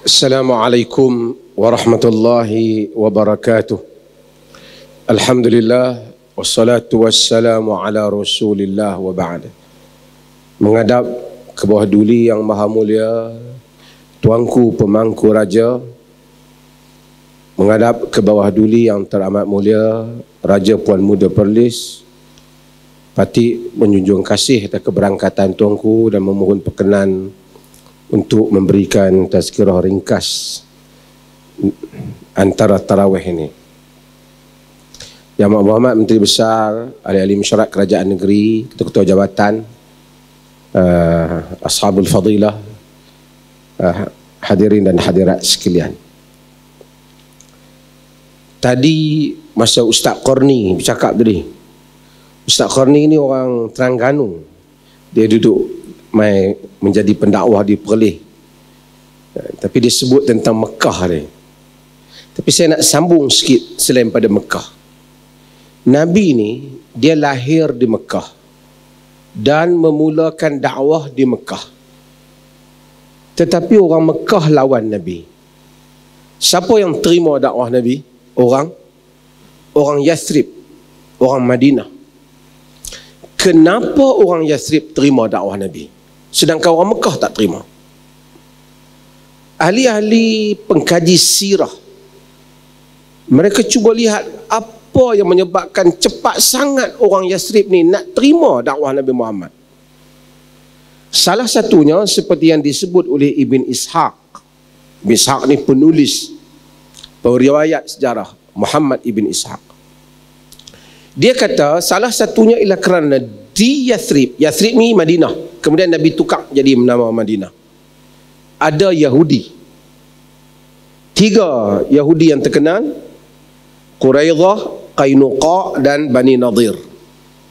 Assalamualaikum warahmatullahi wabarakatuh. Alhamdulillah wassalatu wassalamu ala Rasulillah wa ba'd. Menghadap ke bawah duli yang maha mulia, tuanku pemangku raja, menghadap ke bawah duli yang teramat mulia, Raja Puan Muda Perlis, Patih menjunjung kasih atas keberangkatan tuanku dan memohon perkenan untuk memberikan tazkirah ringkas antara tarawih ini. Yang Muhammad Menteri Besar, ahli-ahli mesyuarat kerajaan negeri, ketua-ketua jabatan, ashabul fadilah, hadirin dan hadirat sekalian. Tadi masa Ustaz Qarni bercakap tadi, Ustaz Qarni ini orang Terengganu. Dia duduk menjadi pendakwah di Perlis, tapi dia sebut tentang Mekah dia. Tapi saya nak sambung sikit selain pada Mekah. Nabi ni dia lahir di Mekah dan memulakan dakwah di Mekah. Tetapi orang Mekah lawan Nabi. Siapa yang terima dakwah Nabi? Orang Yathrib, orang Madinah. Kenapa orang Yathrib terima dakwah Nabi, sedangkan orang Mekah tak terima? Ahli-ahli pengkaji sirah, mereka cuba lihat apa yang menyebabkan cepat sangat orang Yathrib ni nak terima dakwah Nabi Muhammad. Salah satunya seperti yang disebut oleh Ibn Ishaq. Ibn Ishaq ni penulis, periwayat sejarah, Muhammad Ibn Ishaq. Dia kata salah satunya ialah kerana di Yathrib ni Madinah, kemudian Nabi tukar jadi nama Madinah, ada Yahudi. 3 Yahudi yang terkenal, Quraidah, Qainuqa dan Bani Nadir.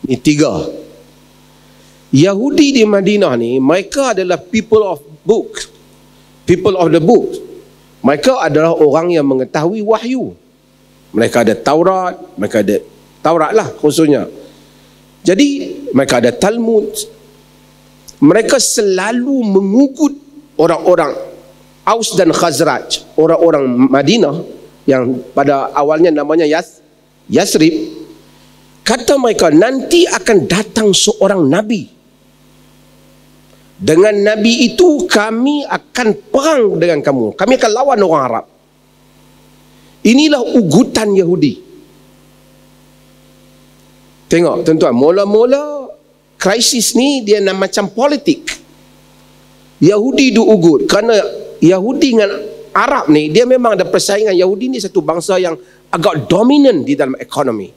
Ini 3 Yahudi di Madinah ni. Mereka adalah people of the book. Mereka adalah orang yang mengetahui wahyu. Mereka ada Taurat, mereka ada Taurat lah khususnya. Jadi mereka ada Talmud. Mereka selalu mengugut orang-orang Aus dan Khazraj, orang-orang Madinah yang pada awalnya namanya Yathrib. Kata mereka, nanti akan datang seorang Nabi. Dengan Nabi itu kami akan perang dengan kamu. Kami akan lawan orang Arab. Inilah ugutan Yahudi. Tengok tuan-tuan, mula-mula krisis ni dia macam politik. Yahudi diugut kerana Yahudi dengan Arab ni, dia memang ada persaingan. Yahudi ni satu bangsa yang agak dominan di dalam ekonomi.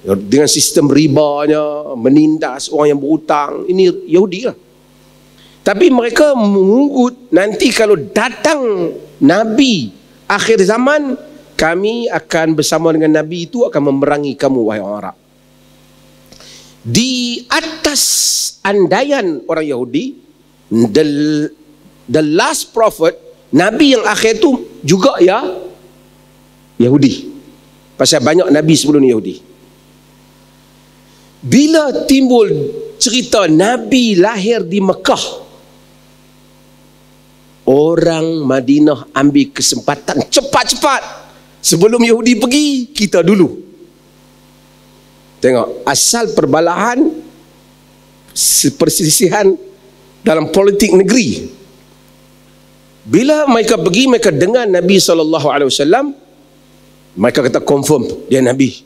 Dengan sistem ribanya, menindas orang yang berhutang, ini Yahudi lah. Tapi mereka mengugut, nanti kalau datang Nabi akhir zaman, kami akan bersama dengan Nabi itu akan memerangi kamu, wahai orang Arab. Di atas andaian orang Yahudi, the last prophet, Nabi yang akhir itu juga ya Yahudi. Pasal banyak Nabi sebelum Yahudi. Bila timbul cerita Nabi lahir di Mekah, orang Madinah ambil kesempatan cepat-cepat. Sebelum Yahudi pergi, kita dulu. Tengok, asal perbalahan, perselisihan dalam politik negeri. Bila mereka pergi, mereka dengar Nabi SAW, mereka kata confirm dia Nabi.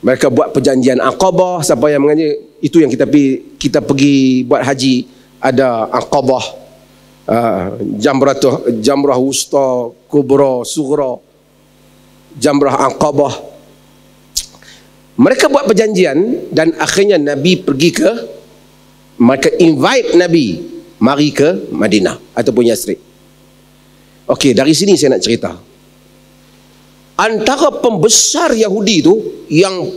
Mereka buat perjanjian Aqabah. Siapa yang mengaji, itu yang kita pergi buat haji, ada Aqabah, Jamrah Wusta, Kubra, Sughra, Jamrah Aqabah. Mereka buat perjanjian dan akhirnya Nabi pergi ke, mereka invite Nabi mari ke Madinah ataupun Yathrib. Okey, dari sini saya nak cerita. Antara pembesar Yahudi itu yang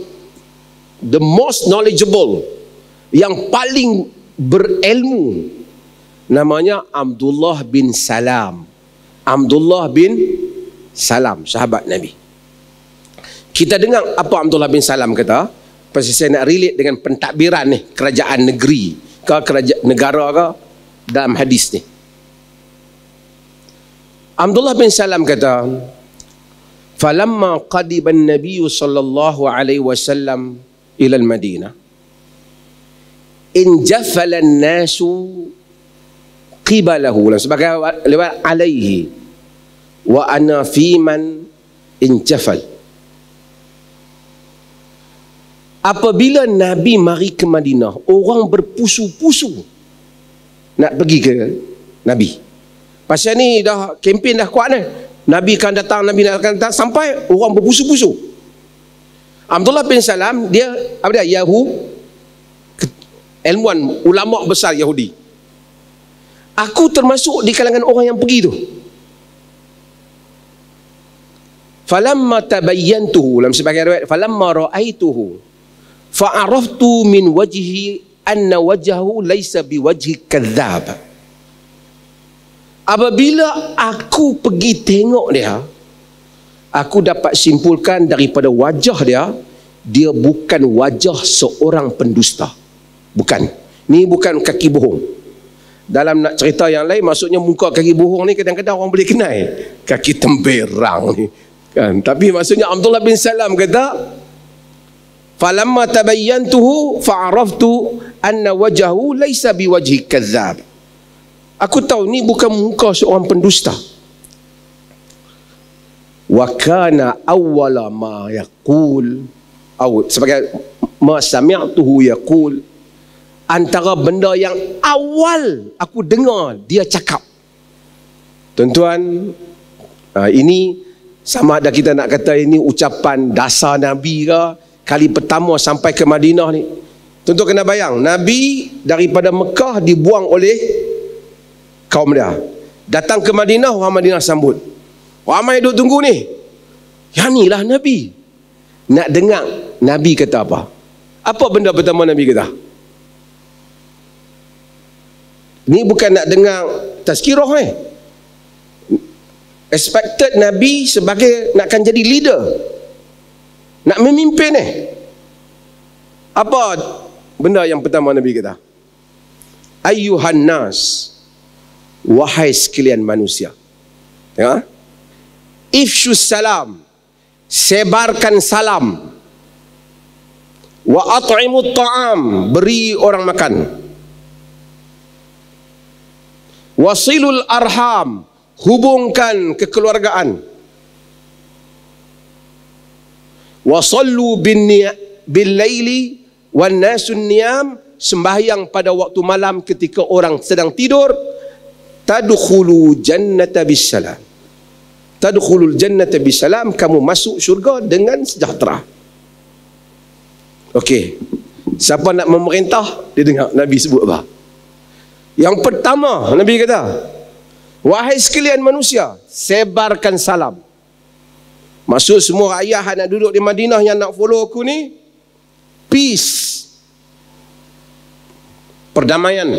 the most knowledgeable, yang paling berilmu, namanya Abdullah bin Salam. Abdullah bin Salam, sahabat Nabi. Kita dengar apa Abdullah bin Salam kata. Pasal saya nak relate dengan pentadbiran ni, kerajaan negeri ke kerajaan negara ke, dalam hadis ni. Abdullah bin Salam kata, falamma qadiba an-nabiy sallallahu alaihi wasallam ila al-Madinah injafala an-nasu qibalahu, sebagai lewat alaihi wa ana fi man injafal. Apabila Nabi mari ke Madinah, orang berpusu-pusu nak pergi ke Nabi. Pasal ni dah kempen dah kuat ni. Nabi akan datang, Nabi akan datang, sampai orang berpusu-pusu. Abdullah bin Salam, dia apa dia? Ilmuwan, ulama besar Yahudi. Aku termasuk di kalangan orang yang pergi tu. Falamma tabayyantuhu, dalam sebagian riwayat, falamma ra'aituhu fa'araftu min wajhi anna wajhahu laysa biwajhi kadzdzab. Apabila aku pergi tengok dia, aku dapat simpulkan daripada wajah dia, dia bukan wajah seorang pendusta. Bukan. Ni bukan kaki bohong. Dalam nak cerita yang lain, maksudnya muka kaki bohong ni kadang-kadang orang boleh kenal. Kaki temberang ni. Kan? Tapi maksudnya Abdullah bin Salam kata, falamma tabayyantuhu fa'araftu anna wajhahu laysa biwajhi kadzdzab. Aku tahu ni bukan muka seorang pendusta. Wa kana awwala ma yaqul, sebagai ma sami'tuhu yaqul, antara benda yang awal aku dengar dia cakap. Tuan-tuan, ini sama ada kita nak kata ini ucapan dasar Nabi ke, kali pertama sampai ke Madinah ni. Tuan-tuan kena bayang, Nabi daripada Mekah dibuang oleh kaum dia. Datang ke Madinah, orang Madinah sambut. Ramai duduk tunggu ni. Yang ni lah Nabi. Nak dengar Nabi kata apa? Apa benda pertama Nabi kata? Ni bukan nak dengar tazkirah ni. Expected Nabi sebagai nakkan jadi leader. Nak memimpin ni. Apa benda yang pertama Nabi kata? Ayyuhan nas, wahai sekalian manusia. Tengok. Ifshus salam, sebarkan salam. Wa at'imut ta'am, beri orang makan. Wasilul arham, hubungkan kekeluargaan. Wasallu bil laili wan nasun niyam, sembahyang pada waktu malam ketika orang sedang tidur. Tadkhulu jannata bisalam. Tadkhulul jannata bisalam, kamu masuk syurga dengan sejahtera. Okey. Siapa nak memerintah, dia dengar Nabi sebut apa? Yang pertama Nabi kata, wahai sekalian manusia, sebarkan salam. Maksud semua rakyat nak duduk di Madinah yang nak follow aku ni, peace, perdamaian.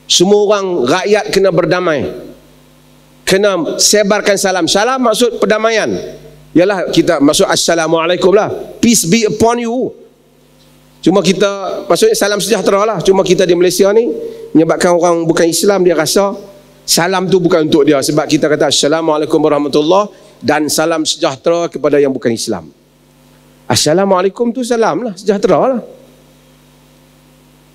Semua orang rakyat kena berdamai, kena sebarkan salam. Salam maksud perdamaian. Yalah, kita maksud assalamualaikum lah, peace be upon you. Cuma kita maksudnya salam sejahtera lah. Cuma kita di Malaysia ni menyebabkan orang bukan Islam, dia rasa salam tu bukan untuk dia. Sebab kita kata assalamualaikum warahmatullahi dan salam sejahtera kepada yang bukan Islam. Assalamualaikum tu salam lah, sejahtera lah.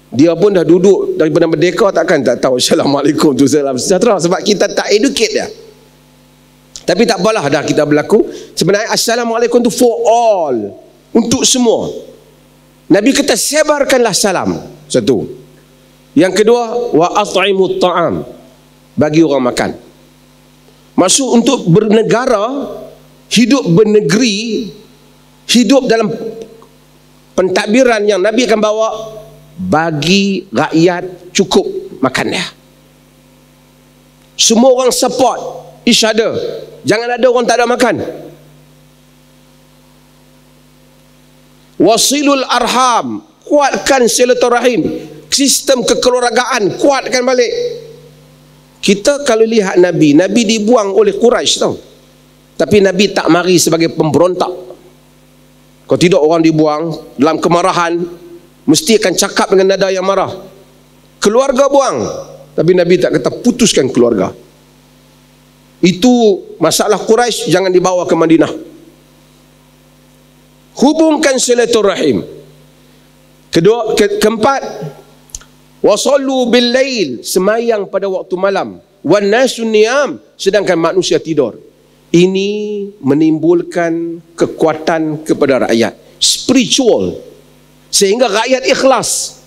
Dia pun dah duduk daripada merdeka, takkan tak tahu assalamualaikum tu salam sejahtera, sebab kita tak educate dia. Tapi tak apalah, dah kita berlaku. Sebenarnya assalamualaikum tu for all, untuk semua. Nabi kata sebarkanlah salam. Satu. Yang kedua, wa at'imut ta'am, bagi orang makan. Maksud untuk bernegara, hidup bernegeri, hidup dalam pentadbiran yang Nabi akan bawa, bagi rakyat cukup makan dia. Semua orang support each other. Jangan ada orang tak ada makan. Wasilul arham, kuatkan silaturahim. Sistem kekeluargaan, kuatkan balik. Kita kalau lihat Nabi, Nabi dibuang oleh Quraisy tau. Tapi Nabi tak mari sebagai pemberontak. Kalau tidak orang dibuang dalam kemarahan, mesti akan cakap dengan nada yang marah. Keluarga buang, Tapi Nabi tak kata putuskan keluarga. Itu masalah Quraisy, jangan dibawa ke Madinah. Hubungkan silaturahim. Keempat, wasallu bil lail, semayang pada waktu malam. Wan nasu niyam, sedangkan manusia tidur. Ini menimbulkan kekuatan kepada rakyat, spiritual, sehingga rakyat ikhlas.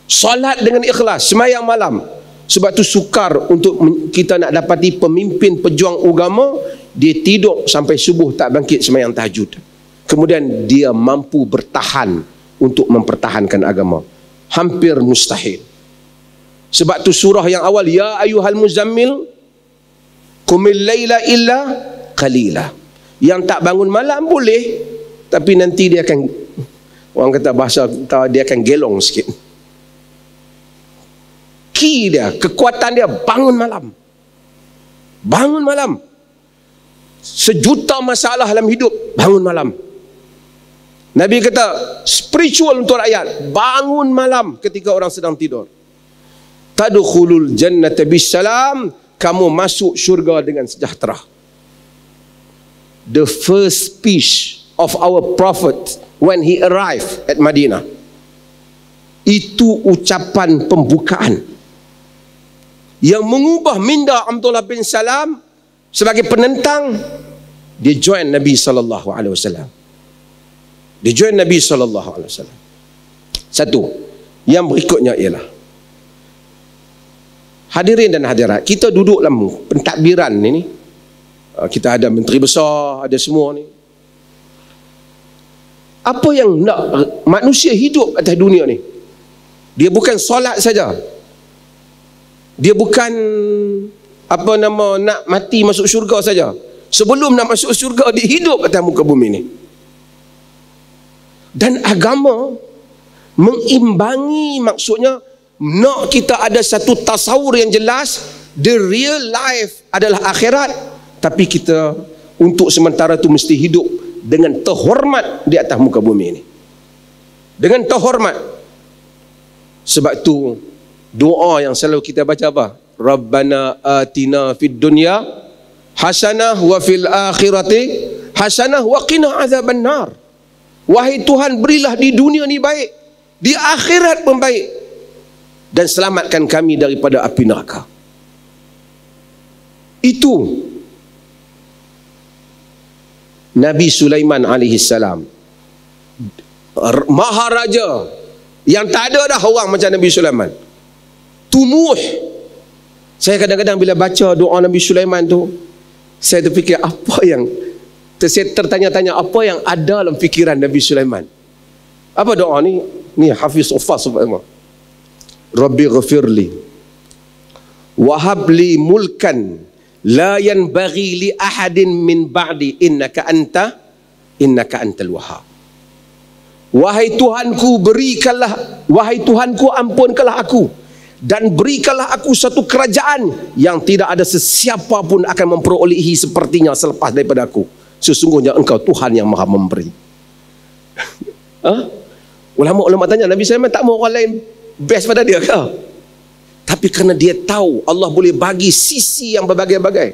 Solat dengan ikhlas, semayang malam. Sebab tu sukar untuk kita nak dapati pemimpin pejuang agama, dia tidur sampai subuh tak bangkit semayang tahajud. Kemudian dia mampu bertahan untuk mempertahankan agama. Hampir mustahil. Sebab tu surah yang awal, ya ayyuhal muzammil qumil laila illa qalila. Yang tak bangun malam boleh, tapi nanti dia akan, orang kata bahasa dia akan gelong sikit. Key dia, kekuatan dia, bangun malam. Bangun malam. Sejuta masalah dalam hidup, bangun malam. Nabi kata, spiritual untuk rakyat, bangun malam ketika orang sedang tidur. Tadkhulul jannata bisalam, kamu masuk syurga dengan sejahtera. The first speech of our prophet when he arrived at Madinah, itu ucapan pembukaan yang mengubah minda Abdullah bin Salam sebagai penentang. Dia join Nabi SAW. Dia join Nabi SAW. Satu. Yang berikutnya ialah, hadirin dan hadirat, kita duduk dalam pentadbiran ini, kita ada menteri besar, ada semua ni. Apa yang nak manusia hidup atas dunia ni? Dia bukan solat saja. Dia bukan nak mati masuk syurga saja. Sebelum nak masuk syurga, dia hidup atas muka bumi ni. Dan agama mengimbangi, maksudnya nak kita ada satu tasawur yang jelas, the real life adalah akhirat, tapi kita untuk sementara tu mesti hidup dengan terhormat di atas muka bumi ini. Dengan terhormat. Sebab tu doa yang selalu kita baca apa? Rabbana atina fid dunya hasanah wa fil akhirati hasanah wa qina azabannar. Wahai Tuhan, berilah di dunia ni baik, di akhirat pun baik, dan selamatkan kami daripada api neraka. Itu Nabi Sulaiman alaihi salam, maharaja yang tak ada dah orang macam Nabi Sulaiman. Tumuh. Saya kadang-kadang bila baca doa Nabi Sulaiman tu, saya terfikir apa yang, saya tertanya-tanya apa yang ada dalam fikiran Nabi Sulaiman. Apa doa ni? Ni Hafiz Uffaz subhanallah. Rabbi ghafirli wahabli mulkan la yanbaghi li ahadin min ba'di innaka antal wahhab. Wahai Tuhanku, berikanlah, wahai Tuhanku, ampunkanlah aku dan berikanlah aku satu kerajaan yang tidak ada sesiapa pun akan memperolehi sepertinya selepas daripada aku. Sesungguhnya Engkau Tuhan yang Maha Memberi. Ulama-ulama tanya, Nabi Sulaiman tak mau orang lain best pada dia ke? Tapi kerana dia tahu Allah boleh bagi sisi yang berbagai-bagai.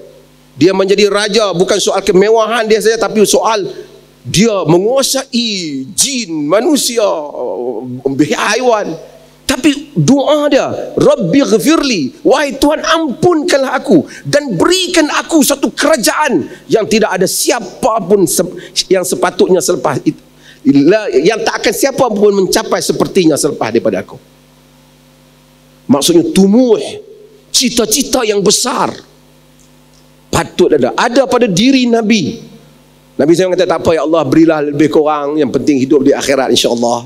Dia menjadi raja bukan soal kemewahan dia saja, tapi soal dia menguasai jin, manusia, haiwan. Tapi doa dia, Rabbi ghafirli, wahai Tuhan, ampunkanlah aku dan berikan aku satu kerajaan yang tidak ada siapa pun yang sepatutnya selepas itu, yang tak akan siapa pun mencapai sepertinya selepas daripada aku. Maksudnya tumuh, cita-cita yang besar patut ada pada diri Nabi. Nabi SAW kata, tak apa ya Allah, berilah lebih kurang, yang penting hidup di akhirat insya-Allah.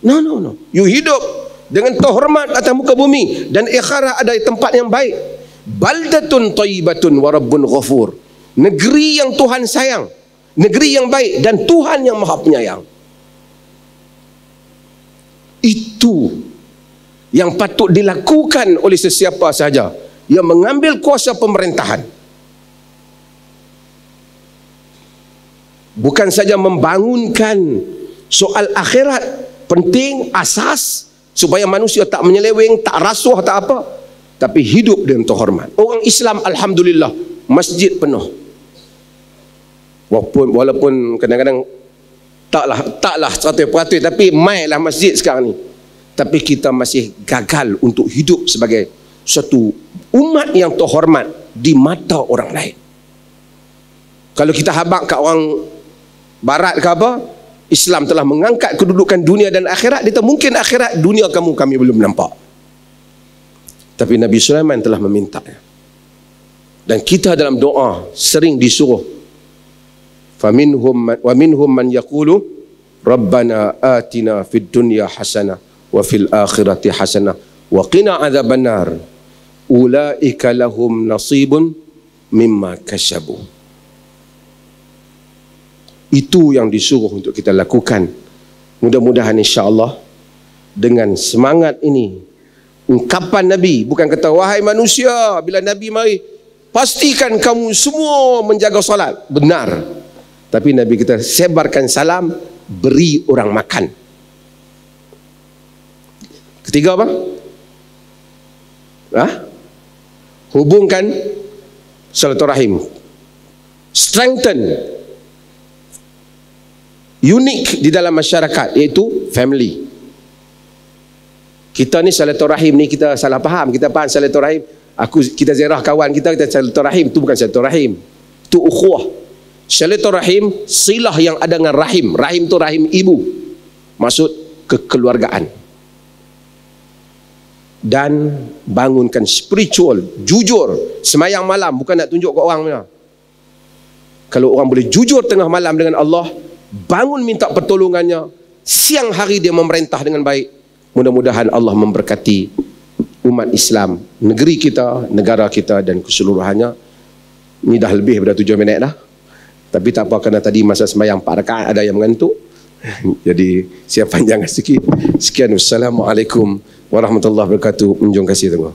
No. You hidup dengan terhormat atas muka bumi, dan akhirat ada tempat yang baik. Baldatun thayyibatun wa rabbun ghafur. Negeri yang Tuhan sayang, negeri yang baik, dan Tuhan yang Maha Penyayang. Itu yang patut dilakukan oleh sesiapa sahaja yang mengambil kuasa pemerintahan. Bukan saja membangunkan soal akhirat, penting asas supaya manusia tak menyeleweng, tak rasuah, tak apa. tapi hidup dengan terhormat. Orang Islam alhamdulillah masjid penuh. Walaupun kadang-kadang taklah 100%, tapi mainlah masjid sekarang ni. Tapi kita masih gagal untuk hidup sebagai satu umat yang terhormat di mata orang lain. Kalau kita habaq kat orang barat ke apa, Islam telah mengangkat kedudukan dunia dan akhirat. Dia tahu mungkin akhirat, dunia kami belum nampak. Tapi Nabi Sulaiman telah meminta. Dan kita dalam doa sering disuruh, wa minhum man yaqulu rabbana atina fid dunya hasanah wa fil akhirati hasanah wa qina adzabannar ulaika lahum nasibun mimma kasyabu. Itu yang disuruh untuk kita lakukan. Mudah-mudahan insya-Allah dengan semangat ini, ungkapan Nabi, bukan kata wahai manusia, bila Nabi mari pastikan kamu semua menjaga solat, benar. Tapi Nabi kita sebarkan salam, beri orang makan. Ketiga apa? Hubungkan silaturahim. Strengthen. Unik di dalam masyarakat, iaitu family. Kita ni silaturahim ni kita salah faham. Kita faham silaturahim, kita ziarah kawan kita silaturahim. Itu bukan silaturahim. Itu ukhuwah. Silaturahim silah yang ada dengan rahim. Rahim tu rahim ibu. Maksud kekeluargaan. Dan bangunkan spiritual, jujur. Semayang malam bukan nak tunjuk ke orang mana. Kalau orang boleh jujur tengah malam dengan Allah, bangun minta pertolongannya, siang hari dia memerintah dengan baik. Mudah-mudahan Allah memberkati umat Islam, negeri kita, negara kita dan keseluruhannya. Ini dah lebih daripada 7 minit dah. Tapi tak apa, kerana tadi masa sembahyang 4 rakaat ada yang mengantuk. Jadi saya panjangkan sikit. Sekian, wassalamualaikum warahmatullahi wabarakatuh. Menjong kasih tengok.